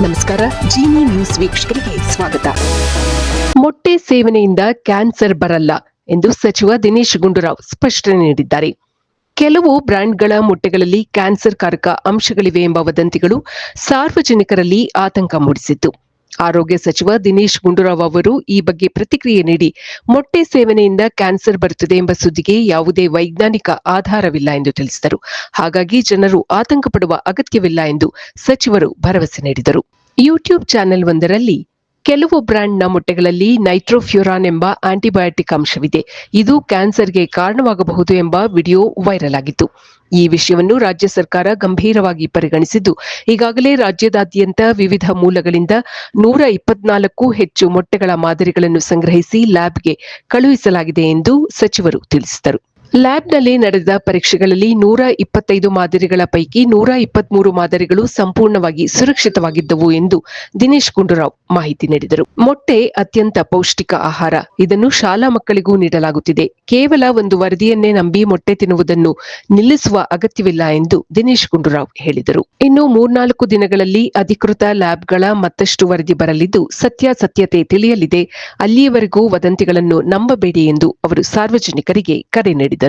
ನಮಸ್ಕಾರ. ಜೀನಿ ನ್ಯೂಸ್ ವೀಕ್ಷಕರಿಗೆ ಸ್ವಾಗತ. ಮೊಟ್ಟೆ ಸೇವನೆಯಿಂದ ಕ್ಯಾನ್ಸರ್ ಬರಲ್ಲ ಎಂದು ಸಚಿವ ದಿನೇಶ್ ಗುಂಡೂರಾವ್ ಸ್ಪಷ್ಟನೆ ನೀಡಿದ್ದಾರೆ. ಕೆಲವು ಬ್ರ್ಯಾಂಡ್ಗಳ ಮೊಟ್ಟೆಗಳಲ್ಲಿ ಕ್ಯಾನ್ಸರ್ ಕಾರಕ ಅಂಶಗಳಿವೆ ಎಂಬ ವದಂತಿಗಳು ಸಾರ್ವಜನಿಕರಲ್ಲಿ ಆತಂಕ ಮೂಡಿಸಿತ್ತು. ಆರೋಗ್ಯ ಸಚಿವ ದಿನೇಶ್ ಗುಂಡೂರಾವ್ ಅವರು ಈ ಬಗ್ಗೆ ಪ್ರತಿಕ್ರಿಯೆ ನೀಡಿ, ಮೊಟ್ಟೆ ಸೇವನೆಯಿಂದ ಕ್ಯಾನ್ಸರ್ ಬರುತ್ತದೆ ಎಂಬ ಸುದ್ದಿಗೆ ಯಾವುದೇ ವೈಜ್ಞಾನಿಕ ಆಧಾರವಿಲ್ಲ ಎಂದು ತಿಳಿಸಿದರು. ಹಾಗಾಗಿ ಜನರು ಆತಂಕ ಪಡುವ ಅಗತ್ಯವಿಲ್ಲ ಎಂದು ಸಚಿವರು ಭರವಸೆ ನೀಡಿದರು. ಯೂಟ್ಯೂಬ್ ಚಾನೆಲ್ ಒಂದರಲ್ಲಿ ಕೆಲವು ಬ್ರ್ಯಾಂಡ್ನ ಮೊಟ್ಟೆಗಳಲ್ಲಿ ನೈಟ್ರೋಫ್ಯೂರಾನ್ ಎಂಬ ಆಂಟಿಬಯೋಟಿಕ್ ಅಂಶವಿದೆ, ಇದು ಕ್ಯಾನ್ಸರ್ಗೆ ಕಾರಣವಾಗಬಹುದು ಎಂಬ ವಿಡಿಯೋ ವೈರಲ್ ಆಗಿತ್ತು. ಈ ವಿಷಯವನ್ನು ರಾಜ್ಯ ಸರ್ಕಾರ ಗಂಭೀರವಾಗಿ ಪರಿಗಣಿಸಿದ್ದು, ಈಗಾಗಲೇ ರಾಜ್ಯದಾದ್ಯಂತ ವಿವಿಧ ಮೂಲಗಳಿಂದ 124ಕ್ಕೂ ಹೆಚ್ಚು ಮೊಟ್ಟೆಗಳ ಮಾದರಿಗಳನ್ನು ಸಂಗ್ರಹಿಸಿ ಲ್ಯಾಬ್ಗೆ ಕಳುಹಿಸಲಾಗಿದೆ ಎಂದು ಸಚಿವರು ತಿಳಿಸಿದರು. ಲ್ಯಾಬ್ನಲ್ಲಿ ನಡೆದ ಪರೀಕ್ಷೆಗಳಲ್ಲಿ 125 ಮಾದರಿಗಳ ಪೈಕಿ 123 ಮಾದರಿಗಳು ಸಂಪೂರ್ಣವಾಗಿ ಸುರಕ್ಷಿತವಾಗಿದ್ದವು ಎಂದು ದಿನೇಶ್ ಗುಂಡೂರಾವ್ ಮಾಹಿತಿ ನೀಡಿದರು. ಮೊಟ್ಟೆ ಅತ್ಯಂತ ಪೌಷ್ಟಿಕ ಆಹಾರ, ಇದನ್ನು ಶಾಲಾ ಮಕ್ಕಳಿಗೂ ನೀಡಲಾಗುತ್ತಿದೆ. ಕೇವಲ ಒಂದು ವರದಿಯನ್ನೇ ನಂಬಿ ಮೊಟ್ಟೆ ತಿನ್ನುವುದನ್ನು ನಿಲ್ಲಿಸುವ ಅಗತ್ಯವಿಲ್ಲ ಎಂದು ದಿನೇಶ್ ಗುಂಡೂರಾವ್ ಹೇಳಿದರು. ಇನ್ನು 3-4 ದಿನಗಳಲ್ಲಿ ಅಧಿಕೃತ ಲ್ಯಾಬ್ಗಳ ಮತ್ತಷ್ಟು ವರದಿ ಬರಲಿದ್ದು, ಸತ್ಯಾಸತ್ಯತೆ ತಿಳಿಯಲಿದೆ. ಅಲ್ಲಿಯವರೆಗೂ ವದಂತಿಗಳನ್ನು ನಂಬಬೇಡಿ ಎಂದು ಅವರು ಸಾರ್ವಜನಿಕರಿಗೆ ಕರೆ ನೀಡಿದರು.